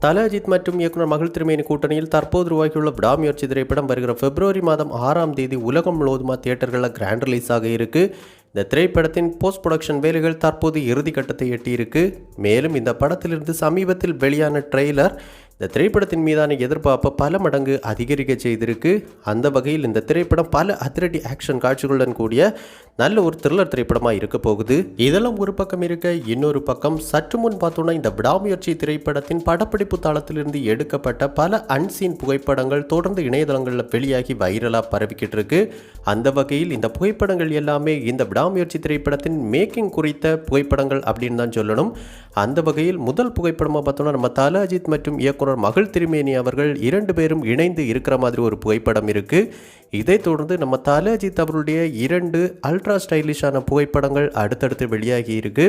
தல அஜித் மற்றும் இயக்குனர் மகள் திருமேனி கூட்டணியில் தற்போது உருவாகியுள்ள விடாமுயற்சி திரைப்படம் வருகிற பிப்ரவரி மாதம் 6ஆம் தேதி உலகம் முழுவதுமா தியேட்டர்களில் கிராண்ட் ரிலீஸ் ஆக இருக்கு. இந்த திரைப்படத்தின் போஸ்ட் ப்ரொடக்ஷன் வேலைகள் தற்போது இறுதி கட்டத்தை எட்டியிருக்கு. மேலும் இந்த படத்திலிருந்து சமீபத்தில் வெளியான ட்ரெய்லர் இந்த திரைப்படத்தின் மீதான எதிர்பார்ப்பை பல மடங்கு அதிகரிக்க செய்திருக்கு. அந்த வகையில் இந்த திரைப்படம் பல அதிரடி ஆக்ஷன் காட்சிகளுடன் கூடிய நல்ல ஒரு த்ரில்லர் திரைப்படமாக இருக்க போகுது. இதெல்லாம் ஒரு பக்கம் இருக்க, இன்னொரு பக்கம் சற்று முன் பார்த்தோன்னா இந்த விடாமுயற்சி திரைப்படத்தின் படப்பிடிப்பு தளத்திலிருந்து எடுக்கப்பட்ட பல அன்சீன் புகைப்படங்கள் தொடர்ந்து இணையதளங்களில் வெளியாகி வைரலாக பரவிக்கிட்டு இருக்கு. அந்த வகையில் இந்த புகைப்படங்கள் எல்லாமே இந்த விடாமுயற்சி திரைப்படத்தின் மேக்கிங் குறித்த புகைப்படங்கள் அப்படின்னு தான் சொல்லணும். அந்த வகையில் முதல் புகைப்படமாக பார்த்தோன்னா நம்ம தல அஜித் மற்றும் இயக்குனர் மகள் திருமேனி அவர்கள் 2 பேரும் இணைந்து இருக்கிற மாதிரி ஒரு புகைப்படம் இருக்கு. இதைத் தொடர்ந்து நம்ம தல அஜித் அவருடைய 2 அல்ட்ரா ஸ்டைலிஷான புகைப்படங்கள் அடுத்தடுத்து வெளியாகி இருக்கு.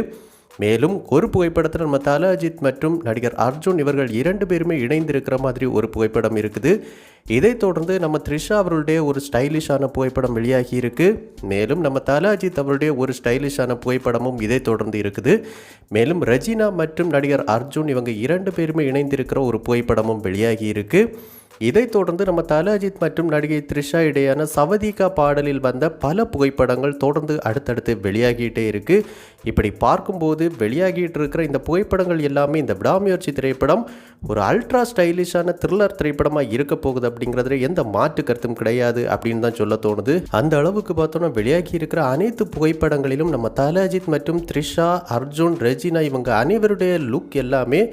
மேலும் ஒரு புகைப்படத்தில் நம்ம தல அஜித் மற்றும் நடிகர் அர்ஜுன் இவர்கள் 2 பேருமே இணைந்து இருக்கிற மாதிரி ஒரு புகைப்படம் இருக்குது. இதைத் தொடர்ந்து நம்ம த்ரிஷா அவர்களுடைய ஒரு ஸ்டைலிஷான புகைப்படம் வெளியாகி இருக்கு. மேலும் நம்ம தல அஜித் அவருடைய ஒரு ஸ்டைலிஷான புகைப்படமும் இதைத் தொடர்ந்து இருக்குது. மேலும் ரஜினா மற்றும் நடிகர் அர்ஜுன் இவங்க 2 பேருமே இணைந்திருக்கிற ஒரு புகைப்படமும் வெளியாகி இருக்கு. இதைத் தொடர்ந்து நம்ம தல அஜித் மற்றும் நடிகை த்ரிஷா இடையான சவதிகா பாடலில் வந்த பல புகைப்படங்கள் தொடர்ந்து அடுத்தடுத்து வெளியாகிட்டே இருக்கு. இப்படி பார்க்கும்போது வெளியாகிட்டு இருக்கிற இந்த புகைப்படங்கள் எல்லாமே இந்த விடாமுயற்சி திரைப்படம் ஒரு அல்ட்ரா ஸ்டைலிஷான த்ரில்லர் திரைப்படமாக இருக்க போகுது அப்படிங்கிறதுல எந்த மாற்று கருத்தும் கிடையாது அப்படின்னு தான் சொல்ல தோணுது. அந்த அளவுக்கு பார்த்தோன்னா வெளியாகி இருக்கிற அனைத்து புகைப்படங்களிலும் நம்ம தல அஜித் மற்றும் த்ரிஷா, அர்ஜுன், ரெஜினா இவங்க அனைவருடைய லுக் எல்லாமே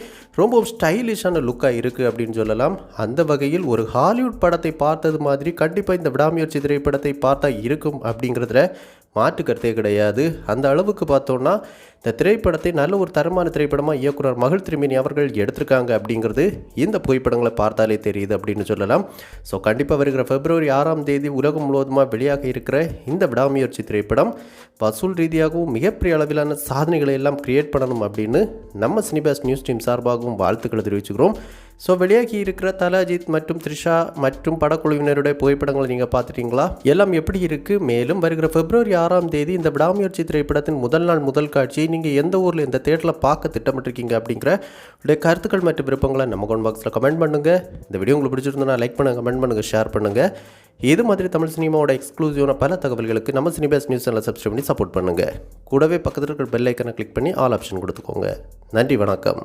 ரொம்ப ஸ்டைலிஷான லுக்காக இருக்குது அப்படின்னு சொல்லலாம். அந்த வகையில் ஒரு ஹாலிவுட் படத்தை பார்த்தது மாதிரி கண்டிப்பாக இந்த விடாமுயற்சி திரைப்படத்தை பார்த்தா இருக்கும் அப்படிங்கிறதுல மாற்று கருத்தே கிடையாது. அந்த அளவுக்கு பார்த்தோன்னா இந்த திரைப்படத்தை நல்ல ஒரு தரமான திரைப்படமாக இயக்குனர் மகள் திருமேனி அவர்கள் எடுத்திருக்காங்க அப்படிங்கிறது இந்த புகைப்படங்களை பார்த்தாலே தெரியுது அப்படின்னு சொல்லலாம். ஸோ கண்டிப்பாக வருகிற பிப்ரவரி 6ஆம் தேதி உலகம் முழுவதுமாக வெளியாக இருக்கிற இந்த விடாமுயற்சி திரைப்படம் வசூல் ரீதியாகவும் மிகப்பெரிய அளவிலான சாதனைகளை எல்லாம் கிரியேட் பண்ணணும் அப்படின்னு நம்ம சினிபாஸ் நியூஸ் டீம் சார்பாகவும் வாழ்த்துக்களை தெரிவிச்சுக்கிறோம். ஸோ வெளியாகி இருக்கிற தல அஜித் மற்றும் த்ரிஷா மற்றும் படக்குழுவினருடைய புகைப்படங்களை நீங்கள் பார்த்துட்டீங்களா? எல்லாம் எப்படி இருக்குது? மேலும் வருகிற பிப்ரவரி 6ஆம் தேதி இந்த விடாமுயற்சி திரைப்படத்தின் முதல் நாள் முதல் காட்சியை நீங்கள் எந்த ஊரில் இந்த தேட்டரில் பார்க்க திட்டமிட்டிருக்கீங்க அப்படிங்கிற உடைய கருத்துக்கள் மற்றும் விருப்பங்களை நம்ம கமெண்ட் பாக்ஸில் கமெண்ட் பண்ணுங்கள். இந்த வீடியோ உங்களுக்கு பிடிச்சிருந்தா லைக் பண்ணுங்கள், கமெண்ட் பண்ணுங்கள், ஷேர் பண்ணுங்கள். இது மாதிரி தமிழ் சினிமாவோட எக்ஸ்க்ளூசிவான பல தகவல்களுக்கு நம்ம சினிபாஸ் நியூஸ் சேனலை சப்ஸ்கிரைப் பண்ணி சப்போர்ட் பண்ணுங்கள். கூடவே பக்கத்தில் இருக்கிற பெல் ஐக்கனை கிளிக் பண்ணி ஆல் ஆப்ஷன் கொடுத்துக்கோங்க. நன்றி, வணக்கம்.